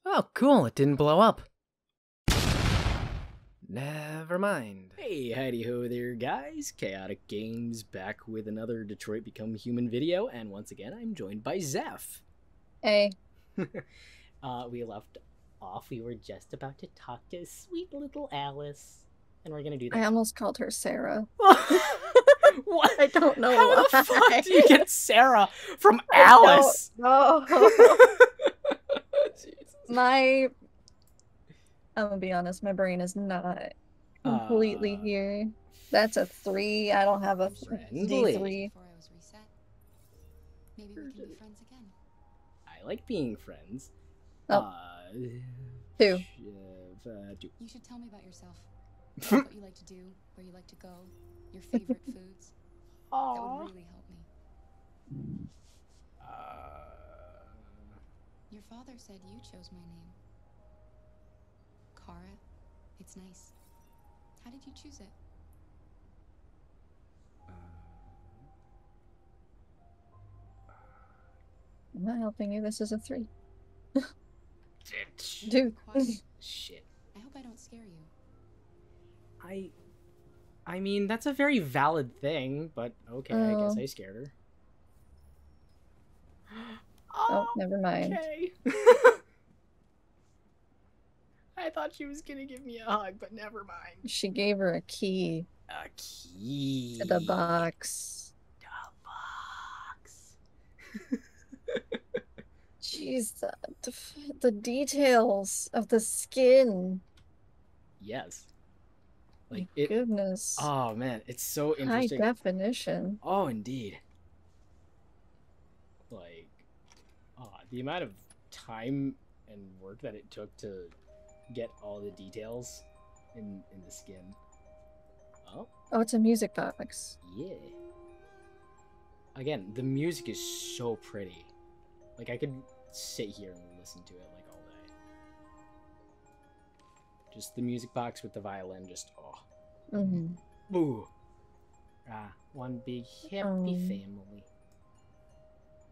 Oh, cool, it didn't blow up. Never mind. Hey, howdy ho there, guys. Chaotic Games back with another Detroit Become Human video, and once again, I'm joined by Zeph. Hey. We left off. We were just about to talk to sweet little Alice, and we're gonna do that. I almost called her Sarah. What? I don't know How why. the fuck do you get Sarah from Alice? No. I'm gonna be honest, my brain is not completely here. That's a 3. I don't have a Friendly. D3. Before I was reset. Maybe we can be friends again. I like being friends. Oh. 2. Two. You should tell me about yourself. What you like to do, where you like to go, your favorite foods. That would really help me. Your father said you chose my name. Kara. It's nice. How did you choose it? I'm not helping you. This is a 3. Dude. Dude. Shit. I hope I don't scare you. I mean, that's a very valid thing, but okay, I guess I scared her. Oh, never mind. Okay. I thought she was gonna give me a hug, but never mind. She gave her a key A key. to the box. Jeez, the details of the skin. Yes. My goodness. Oh man, it's so High interesting. definition. Oh, indeed. Like, the amount of time and work that it took to get all the details in the skin. Oh, Oh, it's a music box. yeah. Again, the music is so pretty. Like, I could sit here and listen to it like all day. Just the music box with the violin, just Ooh. One big happy family.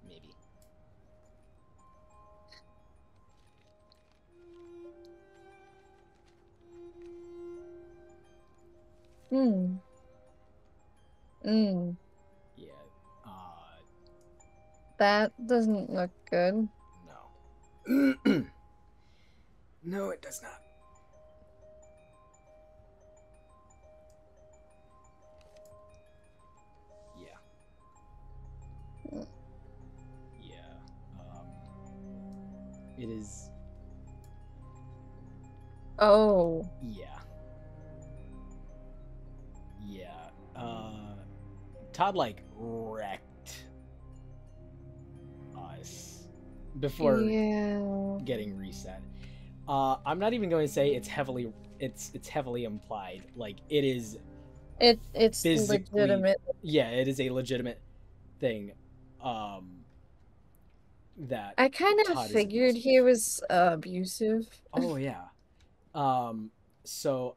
Maybe. Yeah. That doesn't look good. No. No, it does not. It is. Oh. Yeah. Todd, like, wrecked us before getting reset. I'm not even going to say it's heavily implied. Like, it is. It's legitimate. Yeah, it is a legitimate thing. That I kind of figured he was abusive. Oh yeah. So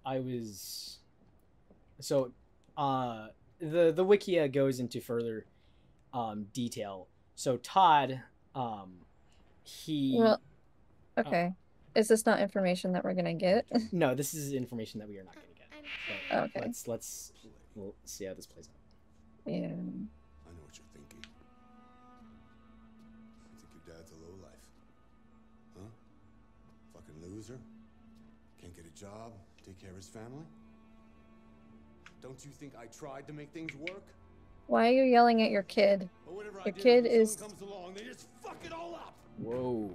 the Wikia goes into further detail. So Todd, Well, okay. Is this not information that we're gonna get? No, this is information that we are not gonna get. But okay. We'll see how this plays out. Yeah. I know what you're thinking. You think your dad's a lowlife? Huh? Fucking loser? Can't get a job, take care of his family? Don't you think I tried to make things work? Why are you yelling at your kid? Your kid is... comes along, they just fuck it all up. Whoa.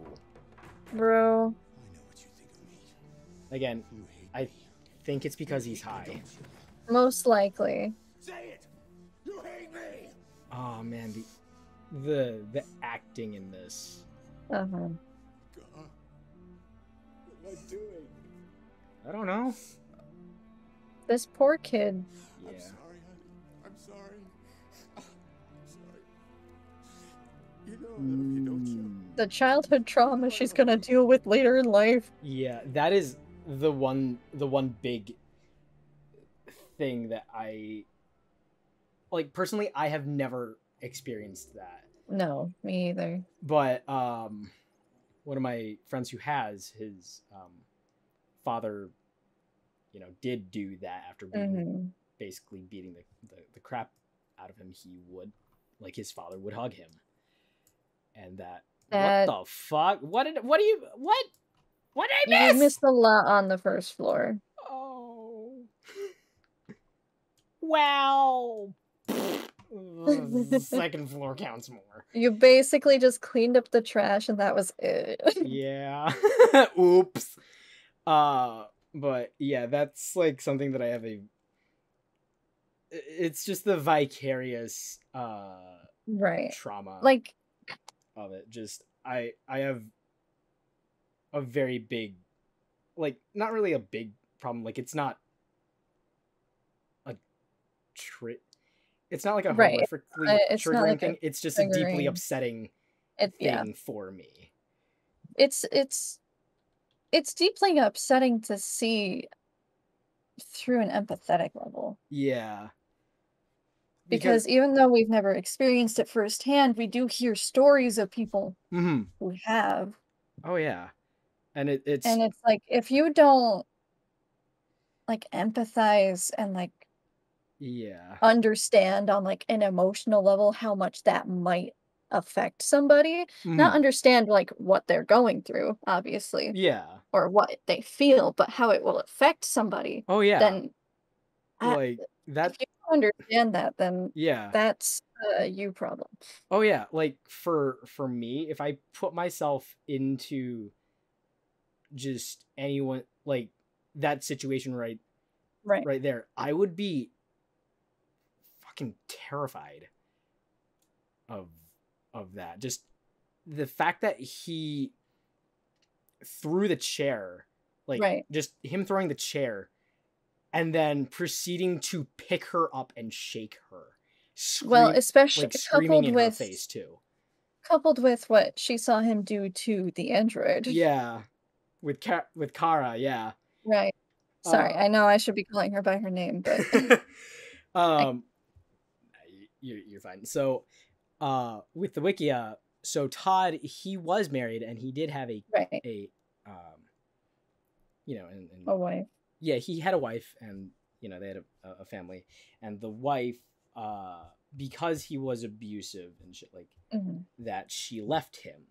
Bro. I know what you think of me. Again, I think it's because he's high. Most likely. Say it! You hate me! Oh man, the acting in this. God. What am I doing? I don't know. This poor kid. Yeah. I'm sorry, honey. I'm sorry. I'm sorry. You know that if you don't show. The childhood trauma she's gonna deal with later in life. Yeah, that is the one big thing that I like personally. I have never experienced that. No, me either. But one of my friends who has his father, you know, did do that after being basically beating the crap out of him. He would, like, his father would hug him, and that what the fuck? What did I miss? You missed a lot on the first floor. Oh, well. Second floor counts more. You basically just cleaned up the trash and that was it. Yeah. Oops. But yeah, that's like something that I have it's just the vicarious right. trauma like of it. Just I have a very big, like, not really a big problem, like it's not a it's not like a horrifically triggering like thing. It's just a deeply upsetting thing for me. It's deeply upsetting to see through an empathetic level. Yeah. Because even though we've never experienced it firsthand, we do hear stories of people who have. Oh yeah. And it's like, if you don't like empathize and like understand on like an emotional level how much that might affect somebody, not understand like what they're going through, obviously, or what they feel, but how it will affect somebody, then like that, if you don't understand that, then that's a you problem. Oh yeah, like for me, if I put myself into just anyone, like that situation right there, I would be fucking terrified of that. Just the fact that he threw the chair, like just him throwing the chair and then proceeding to pick her up and shake her. Especially like screaming in her face too. Coupled with what she saw him do to the android. Yeah. With Kara, yeah. Right. Sorry, I know I should be calling her by her name, but you're fine. So, with the Wikia, so Todd, he was married and he did have a you know, and a wife. Yeah, he had a wife, and you know, they had a family, and the wife, because he was abusive and shit like that, she left him.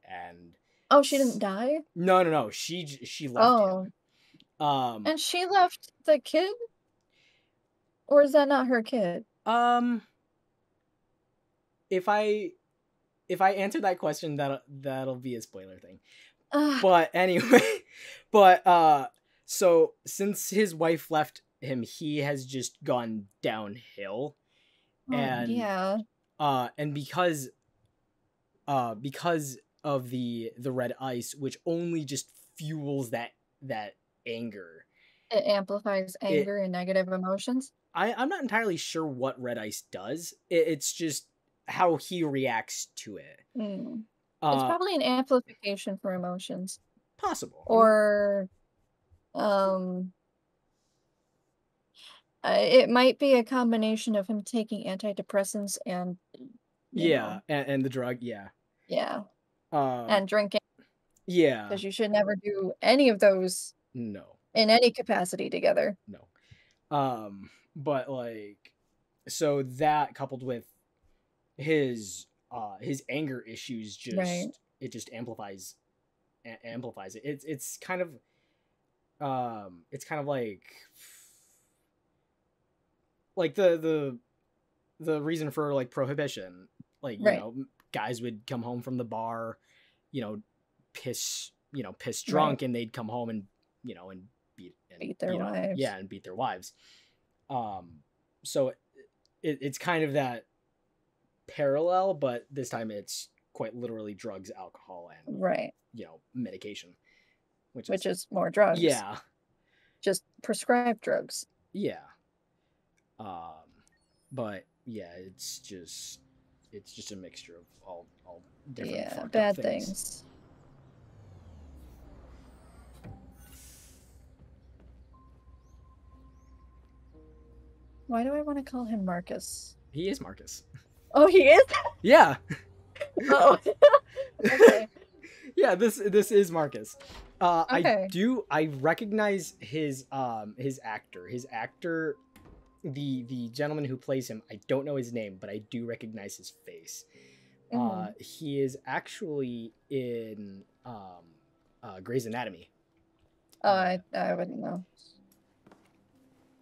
And she didn't die? No, she left him. And she left the kid? Or is that not her kid? If I answer that question, that'll be a spoiler thing. But anyway, so since his wife left him, he has just gone downhill. And because of the red ice, which only just fuels that anger. It amplifies anger and negative emotions. I'm not entirely sure what red ice does. It's just how he reacts to it. It's probably an amplification for emotions. Possible. Or it might be a combination of him taking antidepressants and and the drug, and drinking, because you should never do any of those in any capacity together. But like, so that coupled with his anger issues, it just amplifies it. It's kind of like the reason for like prohibition, like, you know, guys would come home from the bar, you know, piss drunk, and they'd come home and, you know, and beat their wives. And beat their wives. So it's kind of that parallel, but this time it's quite literally drugs, alcohol, and you know, medication, which is more drugs. Just prescribed drugs. But yeah, it's just a mixture of all different bad things. Why do I want to call him Marcus? He is Marcus. Oh, he is? Yeah. Oh. Okay. Yeah, Yeah, this is Markus. Okay. I recognize his actor. His actor, the gentleman who plays him, I don't know his name, but I do recognize his face. He is actually in Grey's Anatomy. Oh, I wouldn't know.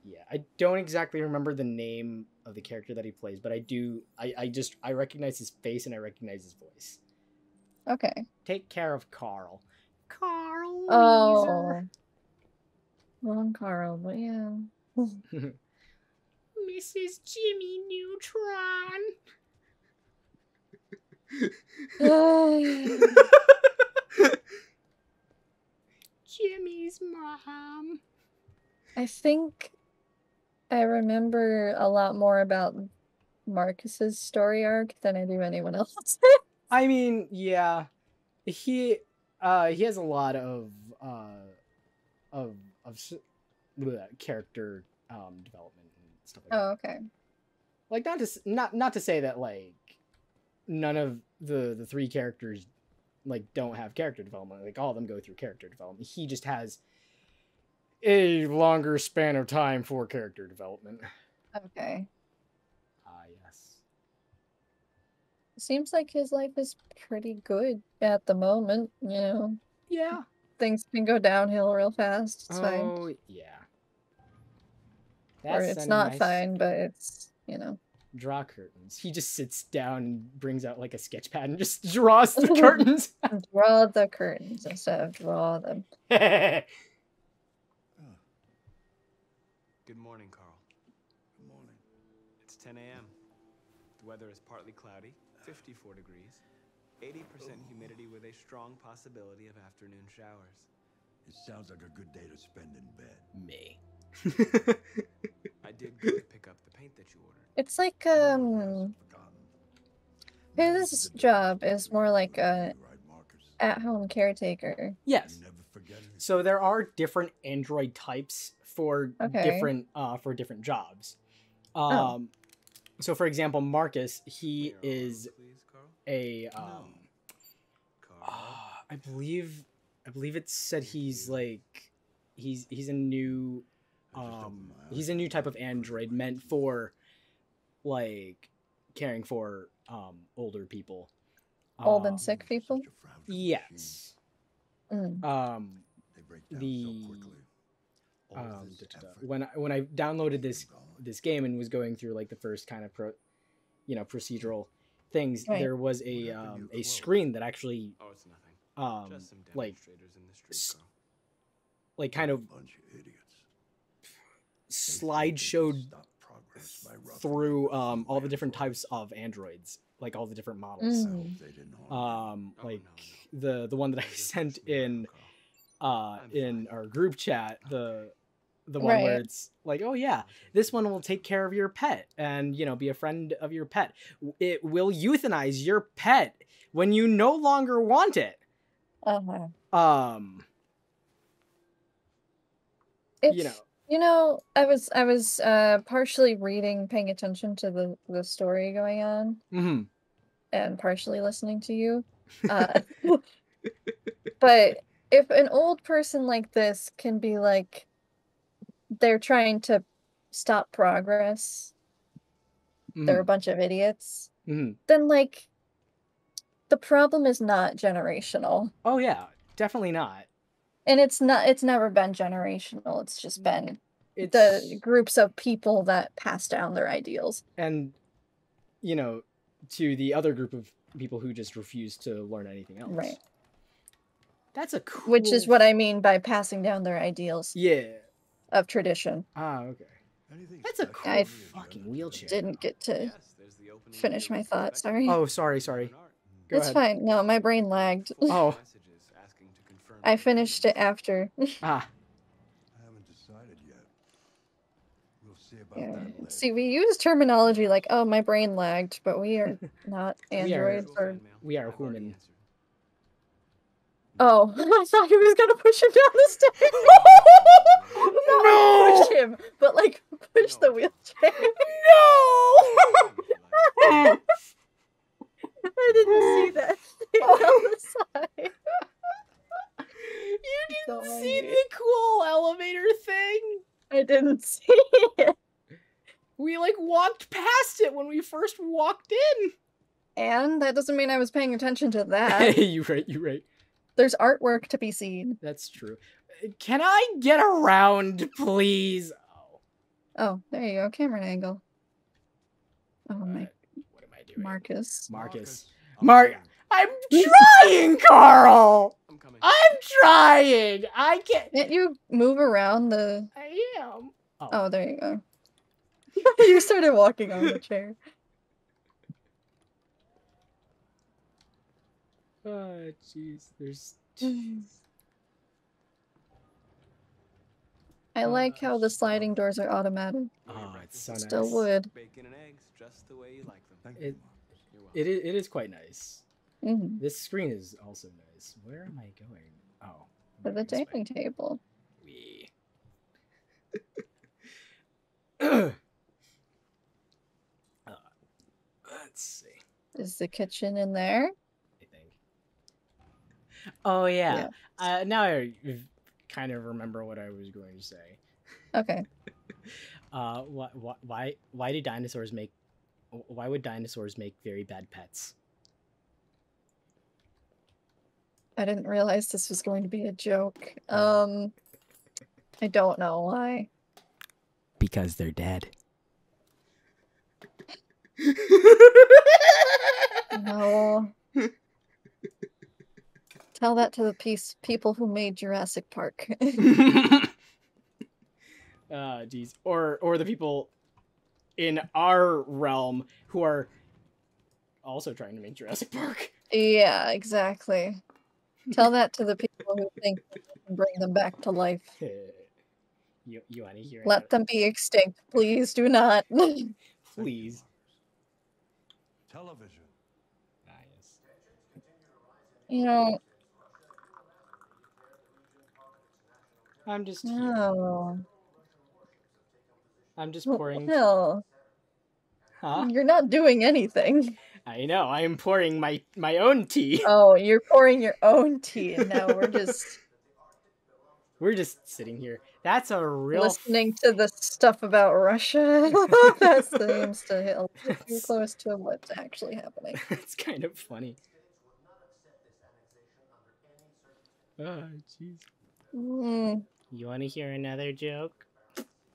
Yeah, I don't exactly remember the name of the character that he plays, but I do. I recognize his face and I recognize his voice. Okay. Take care of Carl. Carl. Oh. Wrong Carl, but yeah. Mrs. Jimmy Neutron. Jimmy's mom. I think I remember a lot more about Marcus's story arc than I do anyone else's. I mean, yeah, he has a lot of character development and stuff like that. Oh, okay. Like not to say that like none of the three characters like don't have character development. Like all of them go through character development. He just has a longer span of time for character development. Okay. Yes. Seems like his life is pretty good at the moment, you know. Yeah. Things can go downhill real fast. It's fine. Oh, yeah. Or it's not nice fine, but it's, you know. Draw curtains. He just sits down and brings out like a sketch pad and just draws the curtains. Draw the curtains instead of draw them. Good morning, Carl. Good morning. It's 10 a.m. The weather is partly cloudy, 54 degrees, 80% humidity with a strong possibility of afternoon showers. It sounds like a good day to spend in bed. Me. I did go to pick up the paint that you ordered. It's like his job is more like a at-home caretaker. Yes. So there are different android types for different jobs. So for example, Markus, he is a I believe it said he's like he's a new type of android meant for like caring for older people. Old and sick people? Yes. When I downloaded this game and was going through like the first kind of procedural things, there was a screen that actually like kind of slideshowed through all the different types of androids, like all the different models. Like the one that I sent in our group chat, the one where it's like, oh yeah, this one will take care of your pet and, you know, be a friend of your pet. It will euthanize your pet when you no longer want it. You know, I was partially paying attention to the story going on, and partially listening to you. But if an old person like this can be like, they're trying to stop progress, they're a bunch of idiots, then like, the problem is not generational. Oh yeah, definitely not. And it's never been generational. It's just been the groups of people that pass down their ideals. And, you know, to the other group of people who just refuse to learn anything else. Right. That's a cool... Which is what I mean by passing down their ideals. Yeah. Of tradition. Ah, okay. That's a cool fucking wheelchair. Didn't get to finish my thought, sorry. Oh, sorry. Go ahead. Fine. No, my brain lagged. Oh. I finished it after. I haven't decided yet. We'll see about that later. See, we use terminology like, oh, my brain lagged, but we are not androids. We are human. Oh, I thought he was gonna push him down the stairs. No! Push him, but like push the wheelchair. No! I didn't see that thing on the side. see the cool elevator thing? I didn't see it. We like walked past it when we first walked in. And that doesn't mean I was paying attention to that. You're right. There's artwork to be seen. That's true. Can I get around, please? Oh, there you go. Camera angle. Oh my. What am I doing? Markus. I'm trying, Carl! I'm trying! I can't... Can't you move around the... I am. Oh, there you go. You started walking on the chair. Oh, jeez. There's... I like how the sliding doors are automatic. Oh, it's so nice. Still wood. Bacon and eggs, just the way you like them. It is quite nice. Mm-hmm. This screen is also nice. Where am I going? Oh. To the dining table. Wee. Let's see. Is the kitchen in there? I think. Oh, yeah. Now I kind of remember what I was going to say. Okay. Why do dinosaurs make... Why would dinosaurs make very bad pets? I didn't realize this was going to be a joke. I don't know why. Because they're dead. No. Tell that to the people who made Jurassic Park. Geez. Or the people in our realm who are also trying to make Jurassic Park. Yeah, exactly. Tell that to the people who think they can bring them back to life. You want to hear it? Let them be extinct. Please do not. Please. Television. Nice. You know. I'm just here. No. I'm just pouring. Hell. Huh? You're not doing anything. I know. I am pouring my own tea. Oh, you're pouring your own tea, and now we're just sitting here. That's a real listening to the stuff about Russia. That seems to hit a little too close to what's actually happening. It's kind of funny. Oh, jeez. You want to hear another joke?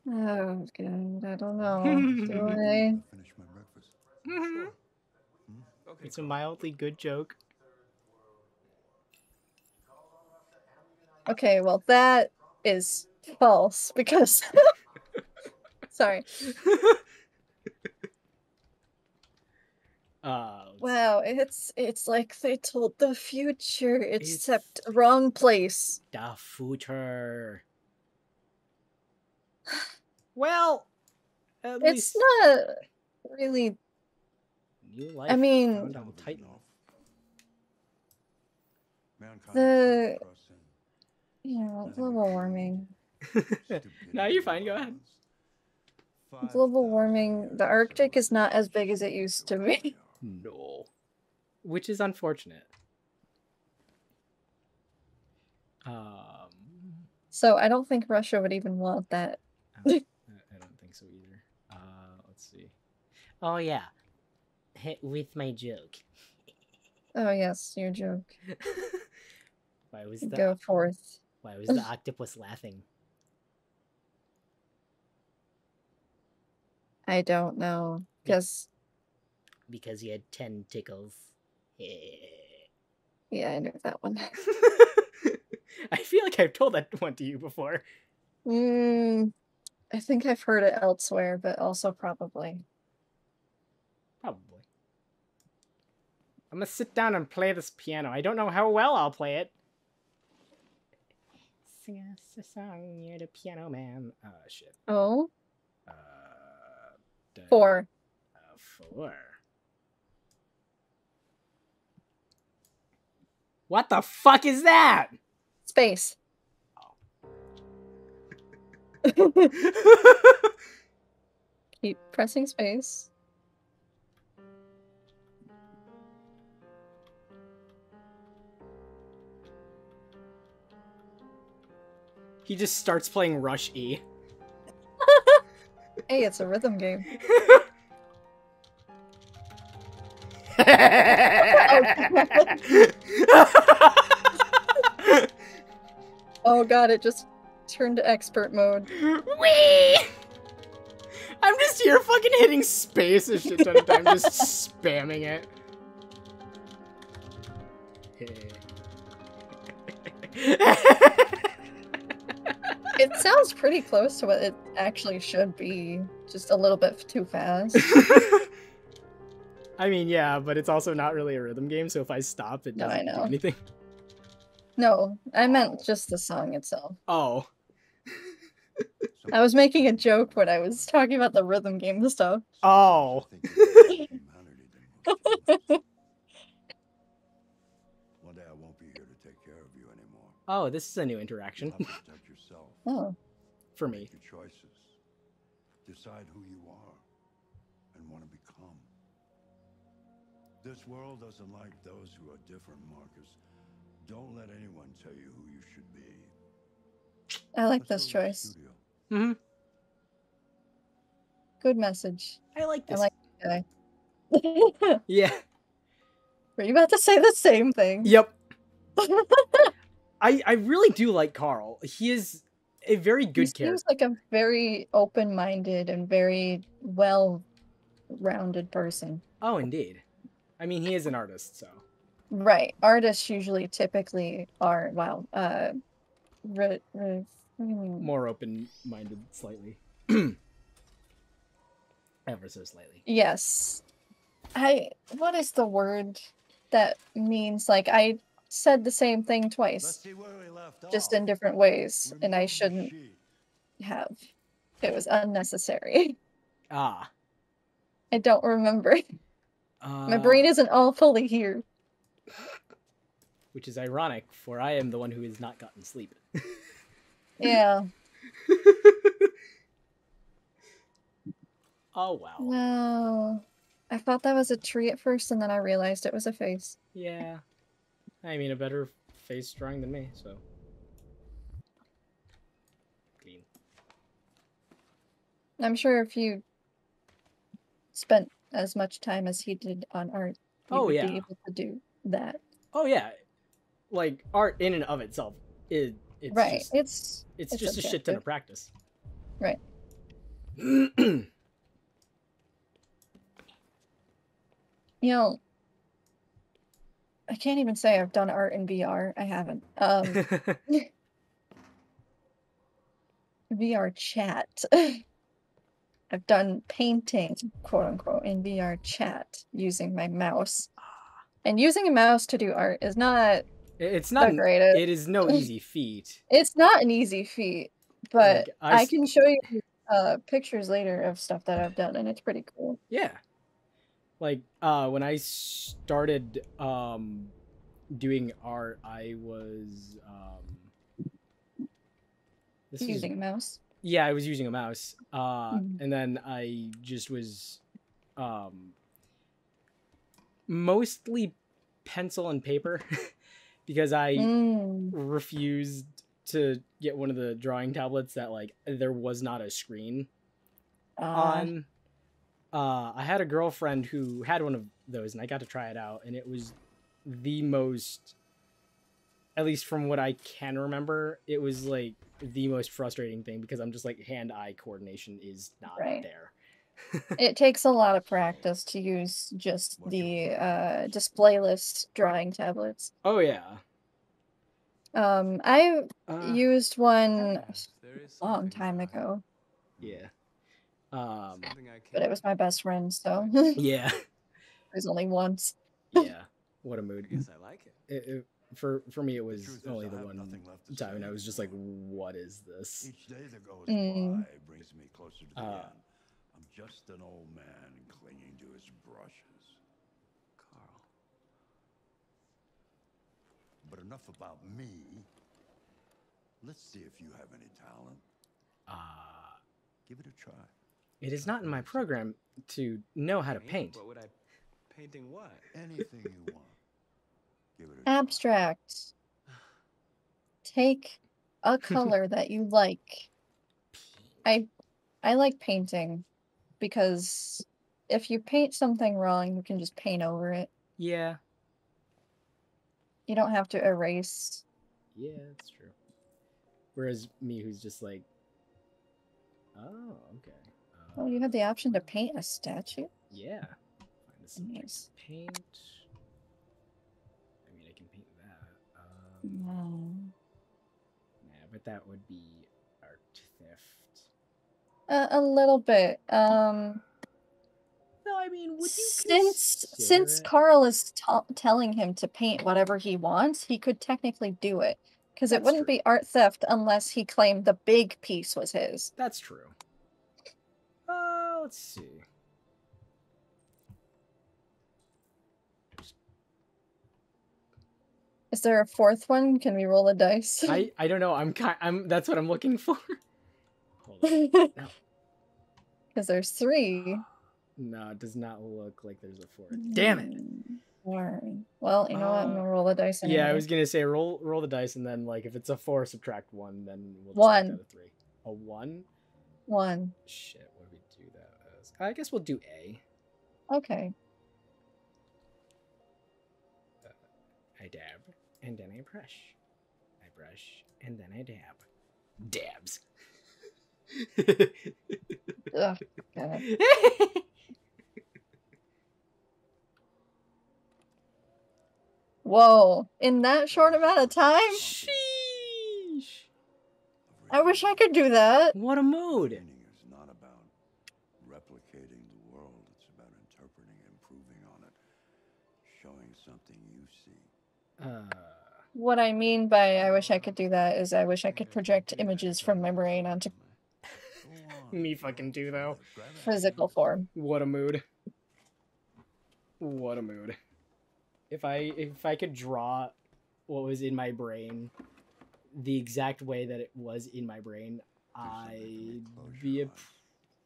Oh, God. I don't know. Do I? Finish my breakfast. Mm-hmm. Okay, it's a mildly good joke. Okay, well, that is false because... Sorry. Wow, it's like they told the future, except wrong place. The future. Well, at it's least... not really... New life I mean... global warming. No, you're fine, go ahead. Global warming, the Arctic is not as big as it used to be. No. Which is unfortunate. So I don't think Russia would even want that. I don't think so either. Let's see. Oh yeah. With my joke. Oh yes, your joke. Why was Go forth. Why was the octopus laughing? I don't know. Because he had 10 tickles. Yeah, I knew that one. I feel like I've told that one to you before. I think I've heard it elsewhere, but also probably. Probably. I'm gonna sit down and play this piano. I don't know how well I'll play it. Sing us a song, you're the piano man. Oh, shit. Oh? 4. 4. What the fuck is that? Space. Oh. Keep pressing space. He just starts playing Rush E. Hey, it's a rhythm game. Oh god, it just turned to expert mode. Whee! I'm just here fucking hitting space a shit ton of time, just spamming it. It sounds pretty close to what it actually should be, just a little bit too fast. I mean, yeah, but it's also not really a rhythm game, so if I stop, it doesn't do anything. No, I meant just the song itself. Oh. I was making a joke when I was talking about the rhythm game stuff. Oh. One day I won't be here to take care of you anymore. Oh, this is a new interaction. Protect yourself. Oh. For me. Make your choices. Decide who you are and want to become. This world doesn't like those who are different, Markus. Don't let anyone tell you who you should be. I like this choice. Mm-hmm. Good message. I like this. I like this guy. Yeah. Were you about to say the same thing? Yep. I really do like Carl. He is a very good character. He seems like a very open-minded and very well-rounded person. Oh, indeed. I mean, he is an artist, so. Right. Artists usually typically are, well, more open-minded slightly. Ever so slightly. Yes. What is the word that means, like, I said the same thing twice, just in different ways, and I shouldn't have. It was unnecessary. Ah. I don't remember. My brain isn't all fully here. Which is ironic, for I am the one who has not gotten sleep. Yeah. Oh, wow. No. I thought that was a tree at first, and then I realized it was a face. Yeah. I mean, a better face drawing than me, so. Clean. I'm sure if you spent as much time as he did on art, you would be able to do that. Oh, yeah. Like, art in and of itself, it's right. Just, it's just objective. A shit ton of practice. Right. You know, I can't even say I've done art in VR. I haven't. VR chat. I've done painting, quote unquote, in VR chat using my mouse. And using a mouse to do art is not It's not the greatest. It is no easy feat. It's not an easy feat, but like, I can show you pictures later of stuff that I've done, and it's pretty cool. Yeah. Like, when I started doing art, I was using a mouse. Yeah, I was using a mouse. And then I just was mostly pencil and paper because I refused to get one of the drawing tablets that, like, there was not a screen on. I had a girlfriend who had one of those, and I got to try it out, and it was the most, at least from what I can remember, it was like the most frustrating thing because I'm just like, hand-eye coordination is not there. It takes a lot of practice to use just the displayless drawing tablets. Oh yeah. I used one a long time ago. Yeah. But it was my best friend, so yeah. It was only once. Yeah. What a mood. I guess I like it. For me, it was only the one time, and I was just like, "What is this?" Each day that goes by brings me closer to the end. I'm just an old man clinging to his brushes. Carl. But enough about me. Let's see if you have any talent. Give it a try. It is not in my program to know how to paint. What would I painting what? Anything you want. Give it a abstract. Take a color that you like. I like painting because if you paint something wrong, you can just paint over it. Yeah. You don't have to erase. Yeah, that's true. Whereas me, who's just like, oh, okay. Oh, you have the option to paint a statue? Yeah. Find a subject Nice. to paint. I mean, I can paint that. No. Yeah, but that would be art theft. A little bit. No, I mean, would you since Carl is telling him to paint whatever he wants, he could technically do it. Because it wouldn't be art theft unless he claimed the big piece was his. That's true. Let's see. Is there a fourth one? Can we roll a dice? I don't know. I'm that's what I'm looking for. Hold on. No. Because there's 3. No, it does not look like there's a 4th. Damn it. Darn. Well, you know what? I'm gonna roll the dice anyway. Yeah, I was gonna say roll the dice, and then like if it's a 4, subtract 1, then we'll subtract out of 3. A 1? 1. Shit, what do we do that as? I guess we'll do A. Okay. I dab, and then I brush. I brush, and then I dab. Dabs. Ugh, God. Whoa, in that short amount of time? Sheesh. I wish I could do that. What a mood. It's not about replicating the world. It's about interpreting, improving on it, showing something you see. What I mean by I wish I could do that is I wish I could project images from my brain onto me fucking do though. Physical form. What a mood. What a mood. If I could draw what was in my brain the exact way that it was in my brain, I'd be a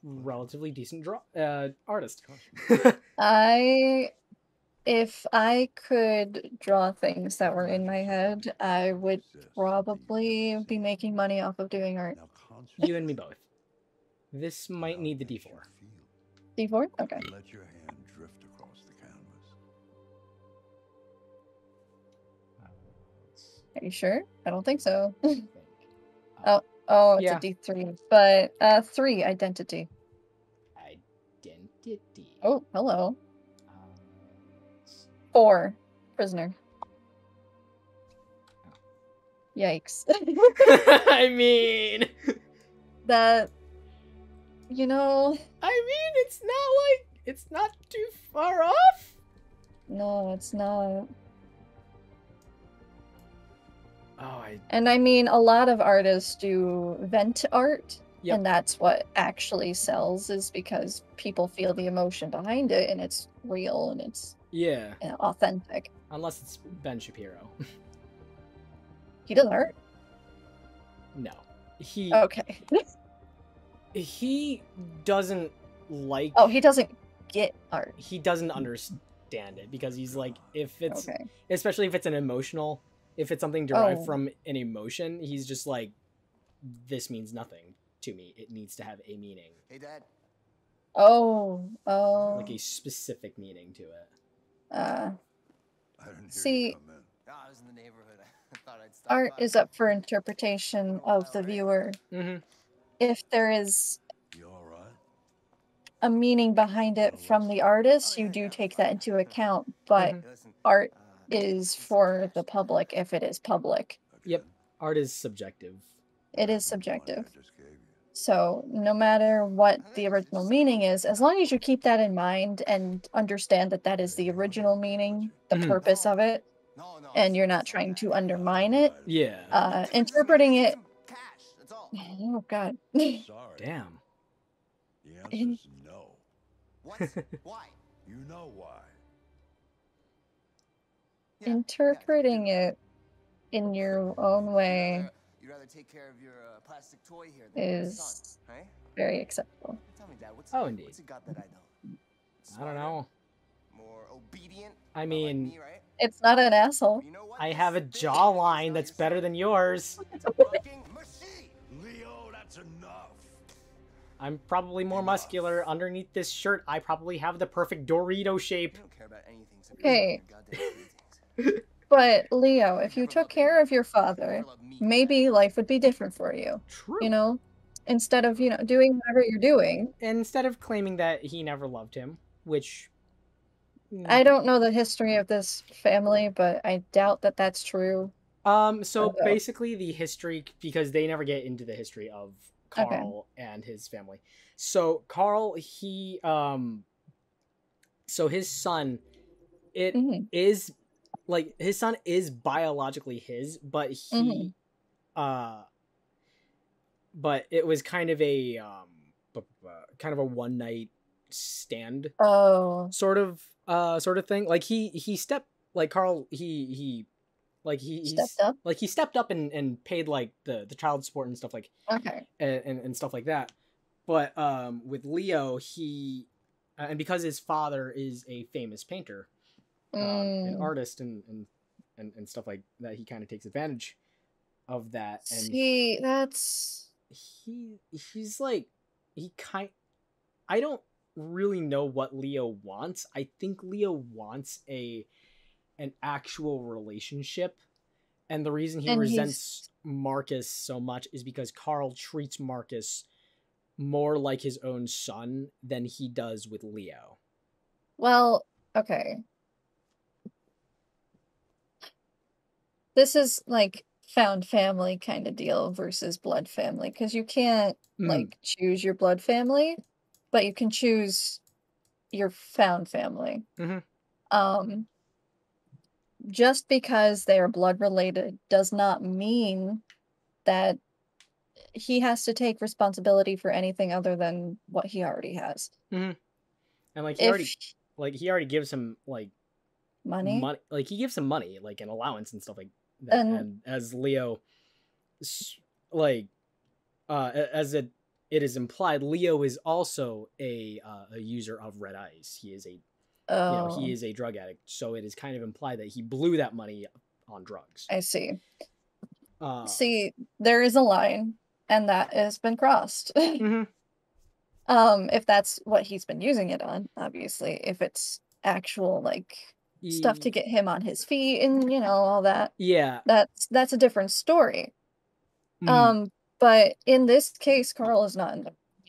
relatively decent artist. If I could draw things that were in my head, I would probably be making money off of doing art. You and me both. This might need the D4. D4? Okay. Let your hand drift across the canvas. Are you sure? I don't think so. Oh, it's a D3. But 3, identity. Identity. Oh, hello. 4, prisoner. Yikes. I mean... That... You know... I mean, it's not too far off. No, it's not. Oh, And I mean, a lot of artists do vent art, yep. And that's what actually sells, is because people feel the emotion behind it, and it's real, and it's authentic. Unless it's Ben Shapiro. He does art? No. Okay. He doesn't like... Oh, he doesn't get art. He doesn't understand it, because he's like, if it's... Especially if it's an emotional... If it's something derived from an emotion, he's just like, this means nothing to me. It needs to have a meaning. Hey, Dad. Oh. Like a specific meaning to it. I didn't see, come in. I was in the neighborhood. I thought I'd stop art by. is up for interpretation of the viewer. Mm-hmm. If there is You all right? a meaning behind it from the artist, you do take that into account, but art is for the public if it is public. Yep. Art is subjective. It is subjective. So no matter what the original meaning is, as long as you keep that in mind and understand that that is the original meaning, the purpose of it, and you're not trying to undermine it. Yeah. Interpreting it. Oh God. Damn. The answer is no. What? Why? You know why. Interpreting it in your own way You'd rather take care of your plastic toy here is very acceptable. Tell me, Dad, indeed. what's it got that I don't? I don't know. More obedient? I mean, like me, right? It's not an asshole. You know what? I have a jawline that's better than yours. It's a fucking I'm probably more muscular. Underneath this shirt, I probably have the perfect Dorito shape. I don't care about anything except Okay. your goddamn feelings. But, Leo, if you took care of your father, maybe life would be different for you. True. You know? Instead of, doing whatever you're doing. Instead of claiming that he never loved him, which... I don't know the history of this family, but I doubt that that's true. So basically the history, because they never get into the history of Carl and his family. So Carl, he, so his son, is, like, his son is biologically his, but he, but it was kind of a one night stand. Sort of thing. Like he stepped, like Carl, he stepped up and paid like the child support and stuff, like and stuff like that. But with Leo, he and because his father is a famous painter, an artist and stuff like that, he kind of takes advantage of that. And he's like, I don't really know what Leo wants. I think Leo wants an actual relationship, and the reason he resents Markus so much is because Carl treats Markus more like his own son than he does with Leo. Well, okay. This is like found family kind of deal versus blood family, because you can't like choose your blood family, but you can choose your found family. Just because they are blood related does not mean that he has to take responsibility for anything other than what he already has. And like he already gives him like money, like he gives him money, like an allowance and stuff like that. And as Leo, like as it is implied, Leo is also a user of red ice. He is he is a drug addict, so it is kind of implied that he blew that money on drugs. I see. See, there is a line, and that has been crossed. If that's what he's been using it on, obviously. If it's actual, like, stuff to get him on his feet and, all that. Yeah. That's a different story. But in this case, Carl is not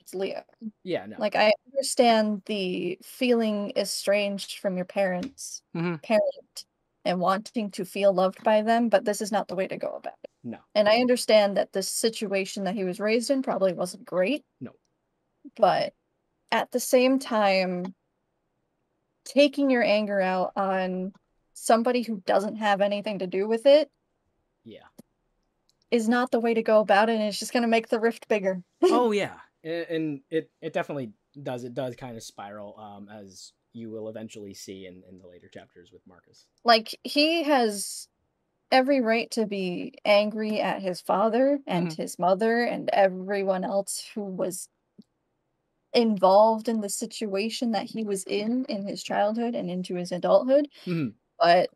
it's Leo. Yeah, no. Like, I understand the feeling estranged from your parent and wanting to feel loved by them, but this is not the way to go about it. No. And I understand that the situation that he was raised in probably wasn't great. No. But at the same time, taking your anger out on somebody who doesn't have anything to do with it is not the way to go about it, and it's just going to make the rift bigger. Oh, yeah. And it definitely does. It does kind of spiral, as you will eventually see in the later chapters with Markus. Like, he has every right to be angry at his father and his mother and everyone else who was involved in the situation that he was in his childhood and into his adulthood. But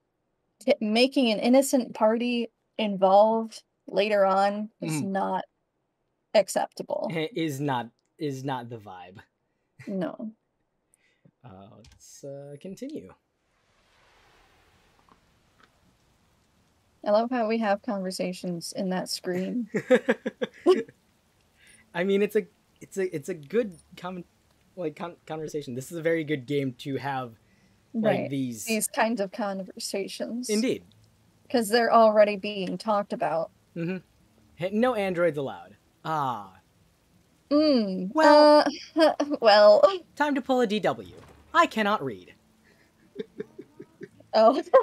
making an innocent party involved later on is not acceptable. Is not the vibe. No. Let's continue. I love how we have conversations in that screen. I mean, it's a good conversation. This is a very good game to have, like, these kinds of conversations. Indeed, because they're already being talked about. No androids allowed. Well, time to pull a DW. I cannot read.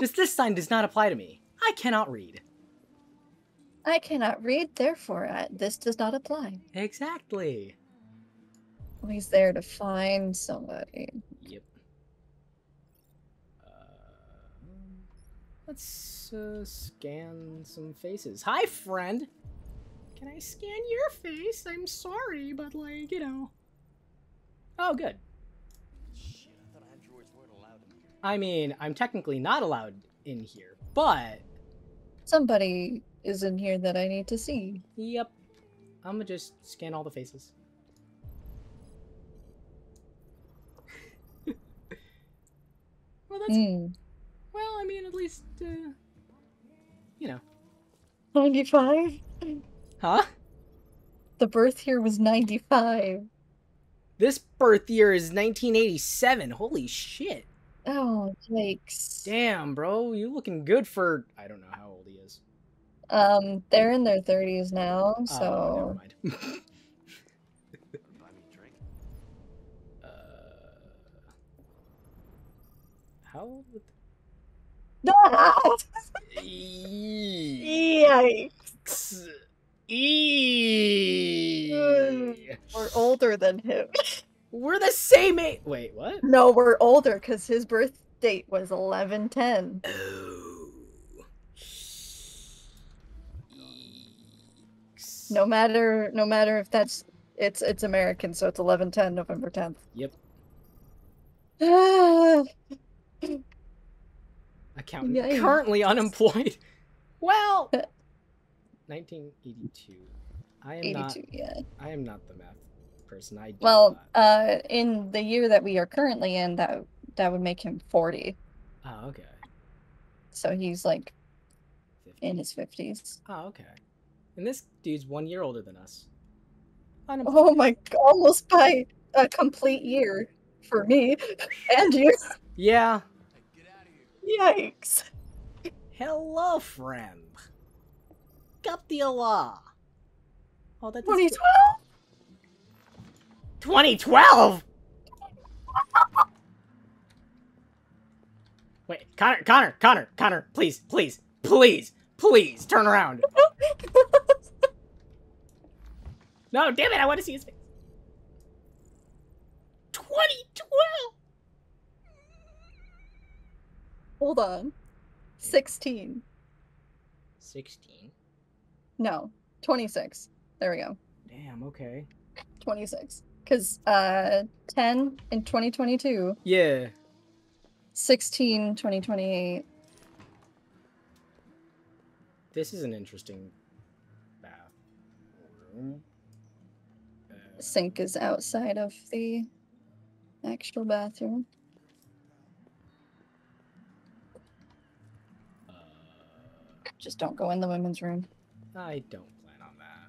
Just this sign does not apply to me. I cannot read. I cannot read, therefore this does not apply. Exactly. Well, he's there to find somebody. Yep. Let's scan some faces. Hi, friend. Can I scan your face? I'm sorry, but, like, Oh, good. Shit, I thought androids weren't allowed in here. I mean, I'm technically not allowed in here, but somebody is in here that I need to see. Yep. I'm gonna just scan all the faces. Well, that's... Well, I mean, at least, you know. 95? Huh? The birth year was 95. This birth year is 1987. Holy shit. Oh, yikes. Damn, bro. You looking good for... I don't know how old he is. They're in their 30s now, so... Oh, never mind. How old would... Yikes. We're older than him. We're the same age. Wait, what? No, we're older because his birth date was 11/10. Oh. No matter if that's it's American, so it's 11/10, November 10th. Yep. Accountant. Yikes. Currently unemployed. Well, 1982. I am 82, not. yeah. I am not the math person. In the year that we are currently in, that would make him 40. Oh, okay. So he's like 50. in his 50s. Oh, okay. And this dude's 1 year older than us. Oh my, almost by a complete year for me and you. Yeah. Yikes. Hello, friend. Got the Allah. Oh, that's 2012? 2012? Wait, Connor, please, turn around. No, damn it, I want to see his face. 2012? Hold on. 16. 16? No, 26. There we go. Damn, okay. 26. Because 10 in 2022. Yeah. 16, 2028. This is an interesting bathroom. Sink is outside of the actual bathroom. Just don't go in the women's room. I don't plan on that.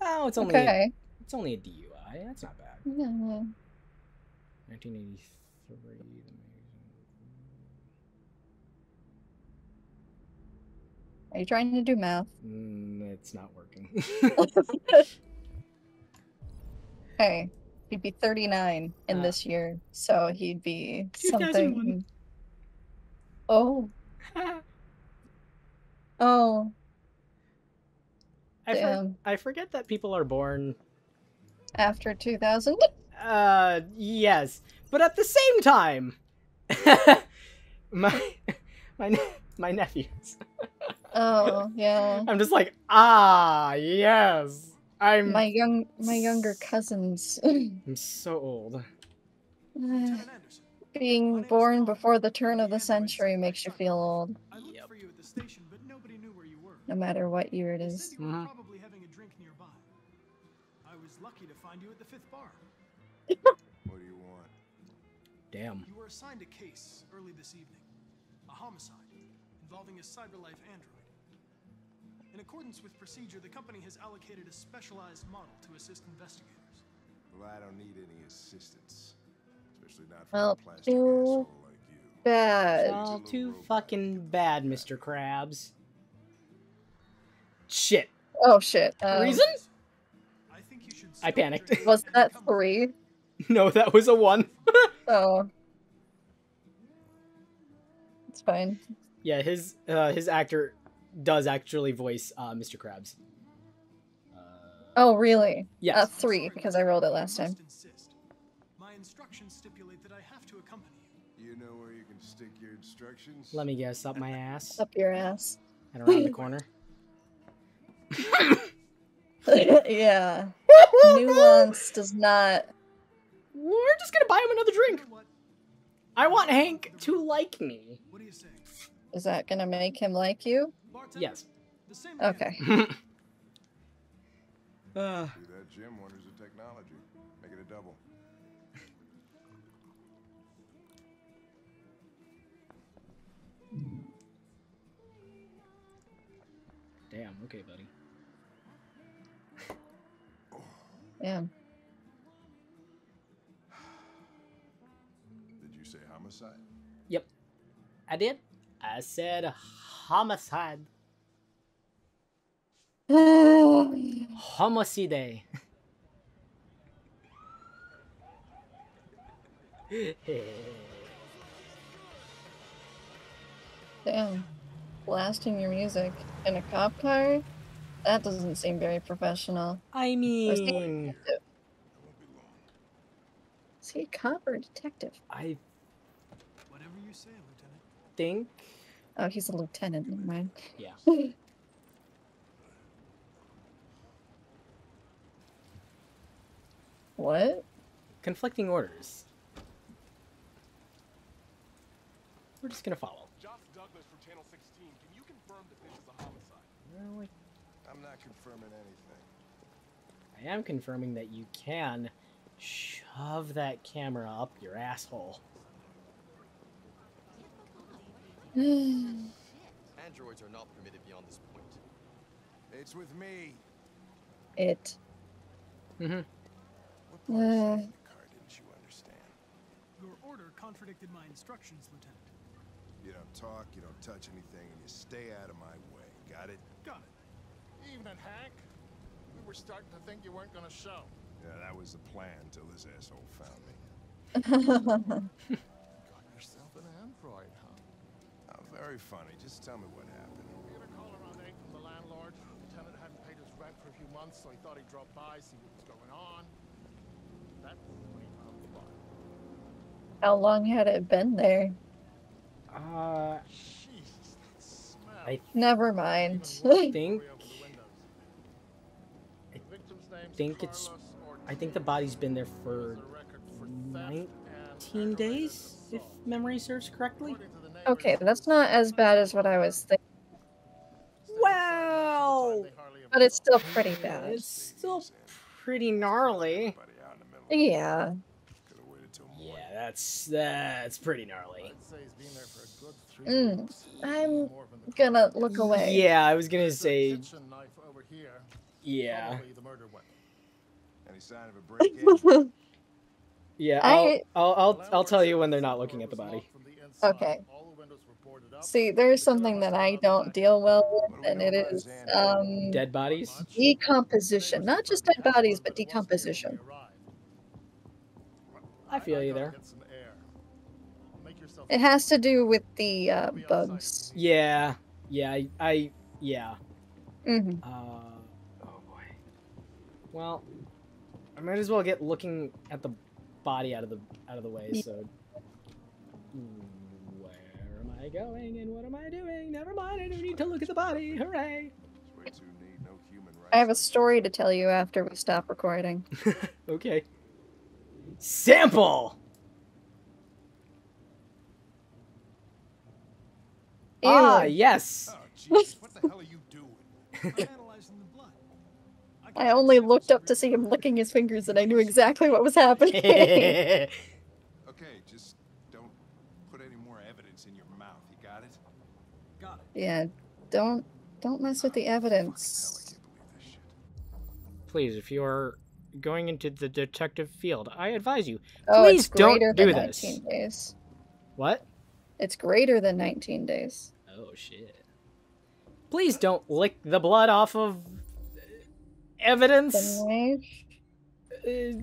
Oh, it's only okay. It's only a DUI. That's not bad. Yeah. 1983. Are you trying to do math? It's not working. Hey, he'd be 39 in this year, so he'd be 2001. something. Oh. Oh. I forget that people are born after 2000. Yes, but at the same time, my nephews. Oh yeah. I'm just like, yes. I'm my younger cousins. I'm so old. Being born before the turn of the century makes you feel old. Yep. No matter what year it is. Mm-hmm. Probably having a drink nearby. I was lucky to find you at the 5th bar. What do you want? Damn. You were assigned a case early this evening. A homicide involving a cyberlife android. In accordance with procedure, the company has allocated a specialized model to assist investigators. Well, I don't need any assistance. Especially not from a plastic asshole like you. Bad. All too fucking bad, Mr. Krabs. Shit. Oh shit. Reason? I panicked. Was that 3? No, that was a 1. Oh. It's fine. Yeah, his actor does actually voice Mr. Krabs. Oh, really? Yes. 3, because I rolled it last time. My instructions stipulate that I have to accompany you. You know where you can stick your instructions? Let me guess, up my ass. Up your ass. And around the corner. Yeah. Nuance does not. We're just gonna buy him another drink. I want Hank to like me. What do you say? Is that gonna make him like you? Yes. Okay. that Jim wonders at technology. Make it a double. Damn, okay, buddy. Yeah. Did you say homicide? Yep. I did. I said homicide. Homicide. Damn. Blasting your music in a cop car? That doesn't seem very professional. I mean... Is he a cop or a detective? I... Whatever you say, Lieutenant. Think... Oh, he's a lieutenant, never mind. Yeah. What? Conflicting orders. We're just gonna follow. Josh Douglas from Channel 16. Can you confirm that this is a homicide? Well, I'm not confirming anything. I am confirming that you can shove that camera up your asshole. Androids are not permitted beyond this point. It's with me. It. What part of saying the car didn't you understand? Your order contradicted my instructions, Lieutenant. You don't talk, you don't touch anything, and you stay out of my way. Got it? Got it. Evening, Hank. We were starting to think you weren't going to show. Yeah, that was the plan till this asshole found me. Got yourself an android, huh? Oh, very funny. Just tell me what happened. We had a call around 8 from the landlord. The tenant hadn't paid his rent for a few months, so he thought he'd drop by, see what was going on. That's when he found the body. How long had it been there? Jesus, that smell. Never mind. I think the body's been there for 19 days, if memory serves correctly. Okay, that's not as bad as what I was thinking. Well, but it's still pretty bad. It's still pretty gnarly. Yeah. Yeah, that's pretty gnarly. I'm gonna look away. Yeah, I was gonna say. Yeah. Any sign of a break-in? Yeah, I'll tell you when they're not looking at the body. Okay. See, there's something that I don't deal well with, and it is dead bodies? Decomposition. Not just dead bodies, but decomposition. I feel you there. It has to do with the bugs. Yeah. Yeah. Mm-hmm. Oh boy. Well, I might as well get looking at the body out of the way. So, where am I going and what am I doing? Never mind. I don't need to look at the body. Hooray! I have a story to tell you after we stop recording. Okay. Sample. Ew. Ah, yes. Oh, jeez, what the hell are you doing? Analyzing the blood. I only looked up to see him licking his fingers, and I knew exactly what was happening. Okay, just don't put any more evidence in your mouth. You got it? Got it. Yeah, don't mess with the evidence. Please, if you are going into the detective field, I advise you, Oh, please it's greater don't do than this. 19 days. What? It's greater than 19 days. Oh shit. Please don't lick the blood off of evidence.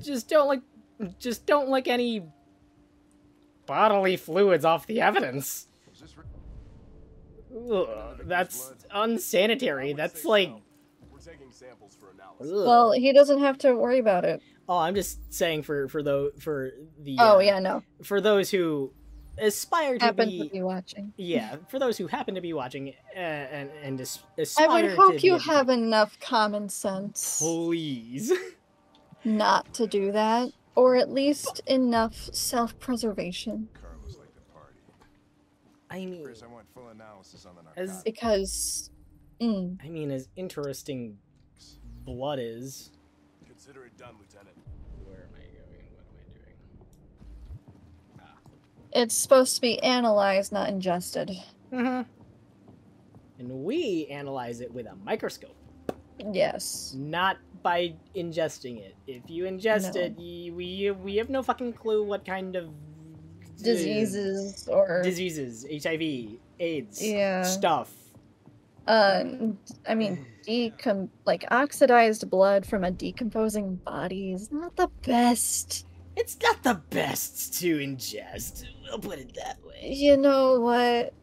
Just don't lick any bodily fluids off the evidence. Ugh, that's unsanitary. That's like. Well, he doesn't have to worry about it. Oh, I'm just saying for the. Oh yeah, no. For those who aspire to happen be to be watching. Yeah, for those who happen to be watching and aspire I would hope to you have enough common sense. Please. Not to do that, or at least enough self-preservation. Carlos liked to party. I mean, Chris, I want full analysis on the narcotics. Because I mean, as interesting blood is, Consider it done, Lieutenant. Where am I going? What am I doing? It's supposed to be analyzed, not ingested. And we analyze it with a microscope. Yes. Not by ingesting it. If you ingest it, we have no fucking clue what kind of diseases, HIV, AIDS, stuff. I mean, like oxidized blood from a decomposing body is not the best. It's not the best to ingest. We'll put it that way. You know what?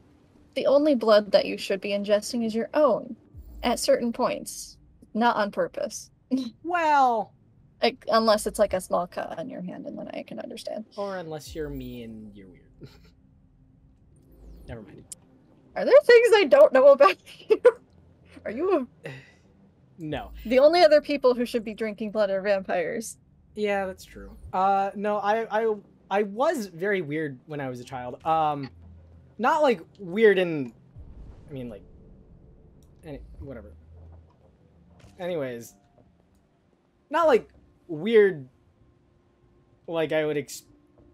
The only blood that you should be ingesting is your own, at certain points, not on purpose. Well, like, unless it's like a small cut on your hand, and then I can understand. Or unless you're me and you're weird. Never mind. Are there things I don't know about you? Are you a... No. The only other people who should be drinking blood are vampires. Yeah, that's true. No, I was very weird when I was a child. Not like weird in, I mean, like, whatever. Anyways, not like weird, like I would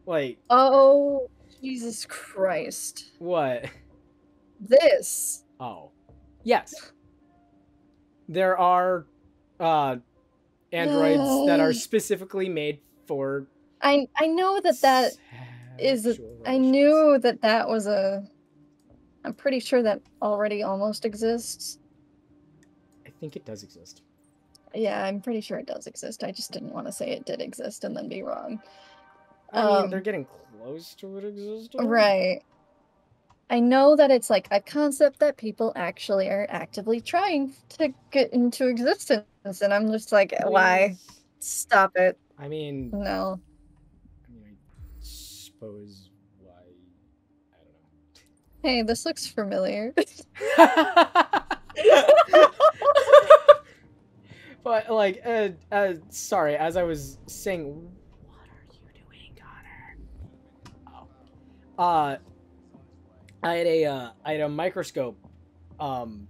like. Oh, Jesus Christ. What? This. Oh, yes. There are androids that are specifically made for. I know that is. I knew that was a. I'm pretty sure that already almost exists. I think it does exist. Yeah, I'm pretty sure it does exist. I just didn't want to say it did exist and then be wrong. I mean, they're getting close to it existing. Right. I know that it's like a concept that people actually are actively trying to get into existence, and I'm just like, why? Stop it. I mean, no. I mean, I suppose why? I don't know. Hey, this looks familiar. But like, sorry, as I was saying, what are you doing, Connor? Oh, I had a microscope,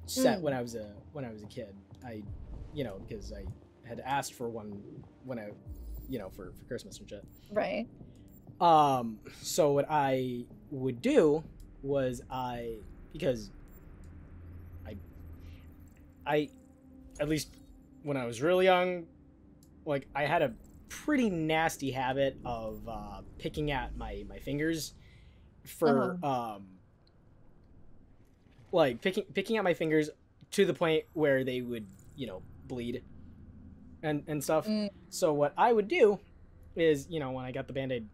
set when I was a kid. Because I had asked for one when I, for Christmas and shit. Right. So what I would do was because I at least when I was really young, like I had a pretty nasty habit of picking at my fingers for like picking at my fingers to the point where they would bleed and stuff. So what I would do is when I got the Band-Aid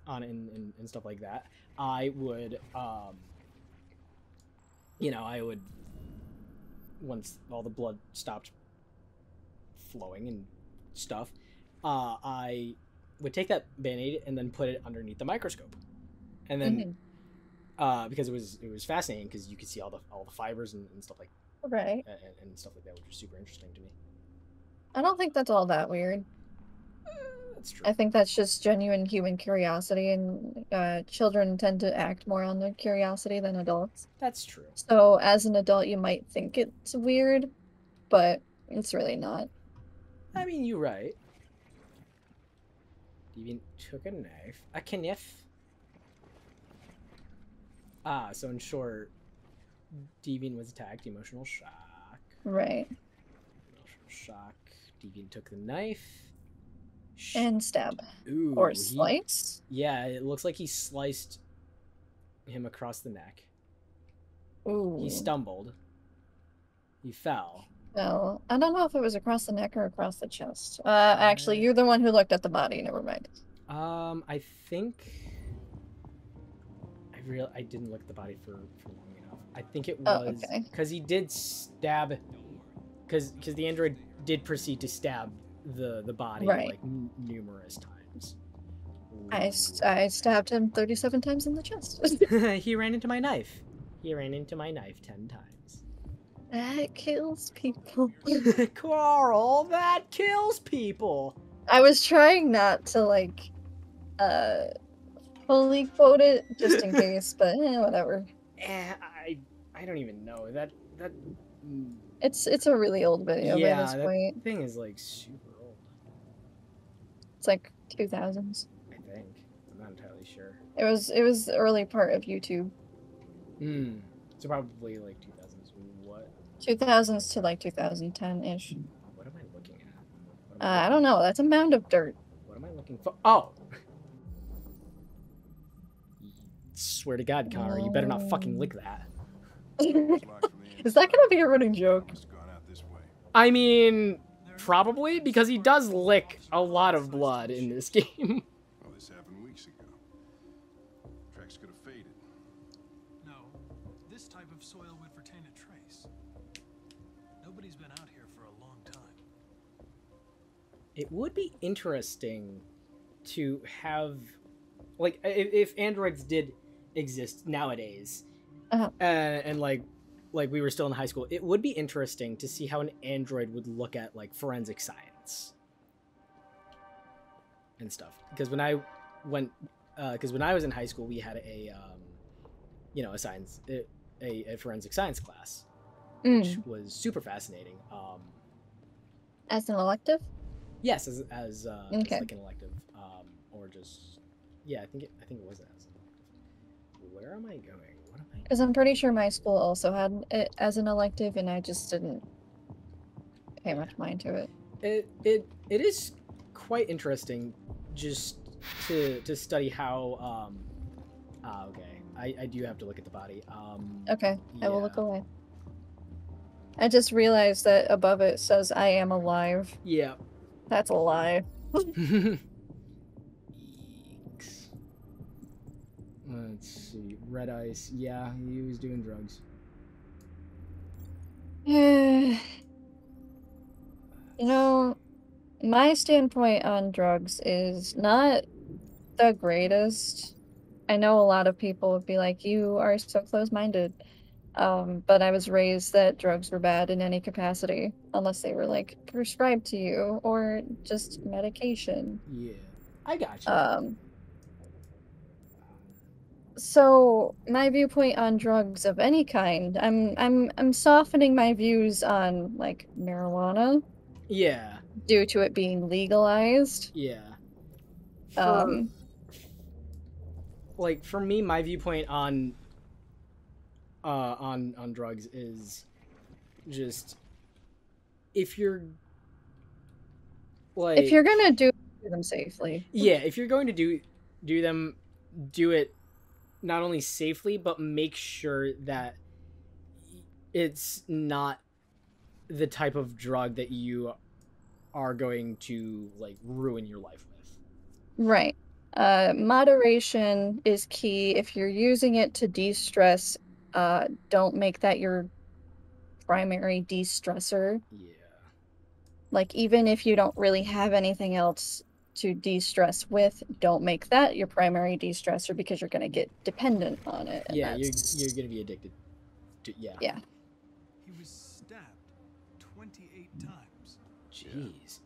on and stuff like that, I would once all the blood stopped flowing and stuff, I would take that Band-Aid and then put it underneath the microscope, and then because it was fascinating because you could see all the fibers and stuff like right and stuff like that, which was super interesting to me. I don't think that's all that weird. That's true. I think that's just genuine human curiosity, and children tend to act more on their curiosity than adults. That's true. So as an adult, you might think it's weird, but it's really not. I mean, you're right. Deviant took a knife. A knife. So in short, Deviant was attacked. Emotional shock. Right. Emotional shock. Deviant took the knife. And stab. Ooh, or slice? Yeah, it looks like he sliced him across the neck. Ooh. He stumbled. He fell. Well, I don't know if it was across the neck or across the chest. Actually, you're the one who looked at the body. Never mind. I think I didn't look at the body for long enough. I think it was because he did stab, because the android did proceed to stab the body like numerous times. I stabbed him 37 times in the chest. He ran into my knife. 10 times. That kills people. Carl, that kills people. I was trying not to fully quote it just in case, but whatever. I don't even know that. It's a really old video by this point. That thing is like super old. It's like 2000s. I think. I'm not entirely sure. It was the early part of YouTube. So probably like 2000s. What? 2000s to like 2010-ish. What am I looking at? I don't know. That's a mound of dirt. What am I looking for? Oh! Swear to God, Connor, you better not fucking lick that. Is that gonna be a running joke? I mean, probably, because he does lick a lot of blood in this game. Well, this happened weeks ago. Tracks could have faded. No, this type of soil would retain a trace. Nobody's been out here for a long time. It would be interesting to have, like, if androids did exist nowadays, and like we were still in high school, it would be interesting to see how an android would look at like forensic science and stuff. Because when I was in high school, we had a forensic science class, which was super fascinating. As an elective? Yes, as like an elective, or just I think it was as an elective. Where am I going? What am I? Because I'm pretty sure my school also had it as an elective, and I just didn't pay much mind to it. It is quite interesting just to study how okay. I do have to look at the body. Okay, I will look away. I just realized that above it says I am alive. Yeah. That's a lie. Let's see. Red Ice. Yeah, he was doing drugs. You know, my standpoint on drugs is not the greatest. I know a lot of people would be like, you are so close-minded. But I was raised that drugs were bad in any capacity, unless they were like prescribed to you or just medication. Yeah, I got you. So my viewpoint on drugs of any kind, I'm softening my views on like marijuana. Yeah. Due to it being legalized. Yeah. Like for me, my viewpoint on drugs is just if you're gonna do them safely. Yeah, if you're going to do them, do it not only safely, but make sure that it's not the type of drug that you are going to like ruin your life with. Right. Moderation is key. If you're using it to de-stress, don't make that your primary de-stressor. Yeah. Like, even if you don't really have anything else to de-stress with, don't make that your primary de-stressor because you're going to get dependent on it. Yeah, you're going to be addicted to, yeah. Yeah. He was stabbed 28 times. Jeez.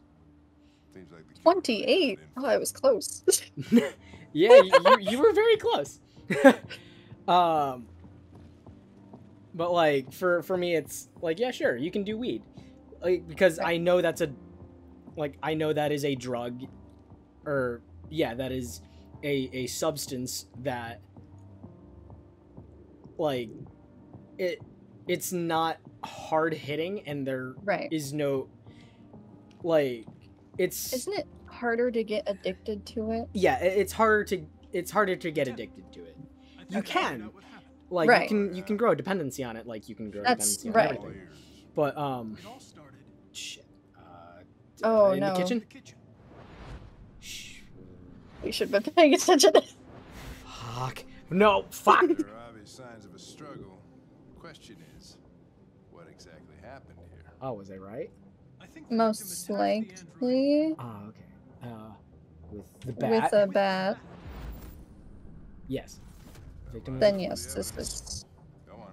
Seems like the 28? Oh, I was close. Yeah, you were very close. But like for me, it's like, yeah, sure, you can do weed, like, because I know that is a drug, or yeah, that is a substance that like it's not hard hitting, and there is no like Isn't it harder to get addicted to it? Yeah, it's harder to get addicted to it. You can. Like you can grow a dependency on it, like you can grow a dependency on everything. But shit. Oh in no. the kitchen? Shh. We should have been paying attention. Fuck. No, fuck. There are obvious signs of a struggle. Question is, what exactly happened here? Oh, was I right? Most likely. Oh, okay. With the bat. With a bat. Yes. Victim Then yes, this is. Go on.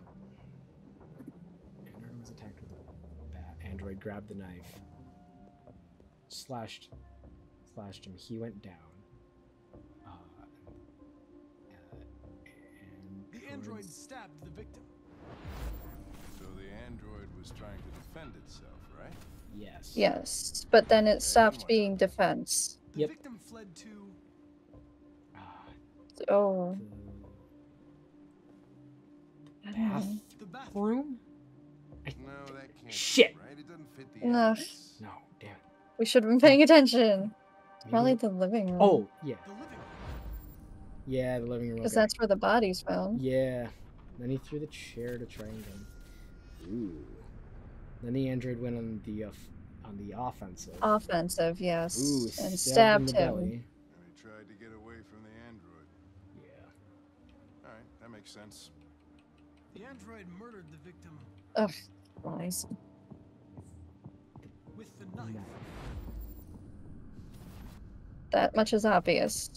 Android was attacked with a bat. Android grabbed the knife. Slashed him. He went down. The android stabbed the victim. So the android was trying to defend itself, right? Yes. Yes, but then it stopped being defense. The victim fled to... Oh. The bathroom? No, that can't Shit. be right. It doesn't fit the No. evidence. No, damn it. We should have been paying attention. Probably the living room. Oh, yeah. The living room. Yeah, the living room. Because Okay. that's where the body's found. Yeah. Then he threw the chair to try and get him. Ooh. Then the android went on the offensive. Offensive, yes. Ooh, and stabbed stabbed in the him. belly. And he tried to get away from the android. Yeah. All right, that makes sense. The android murdered the victim Ugh, lies. with the knife. That much is obvious.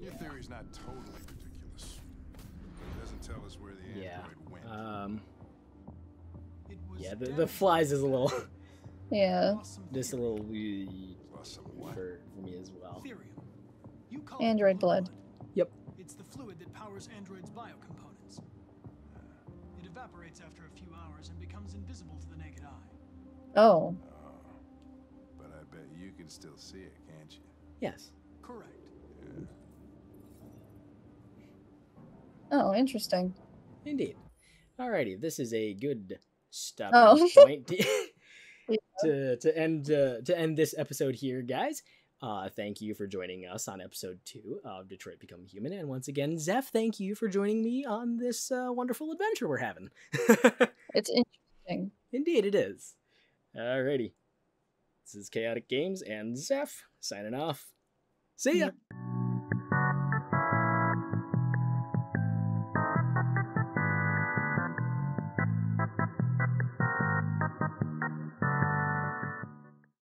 Your theory's not totally ridiculous. It doesn't tell us where the android went. It was Yeah, the flies is a little... Yeah. just a little weird Awesome what? for me as well. Therium. You call it Android blue blood. Yep. It's the fluid that powers androids' biocomponents. It evaporates after a few hours and becomes invisible to the naked eye. Oh. But I bet you can still see it, can't you? Yes. Correct. Yeah. Oh, interesting. Indeed. Alrighty, this is a good stopping Oh. point to end this episode here, guys. Thank you for joining us on episode 2 of Detroit Become Human, and once again, Zeph, thank you for joining me on this wonderful adventure we're having. It's interesting. Indeed, it is. Alrighty, this is Chaotic Games and Zeph signing off. See ya.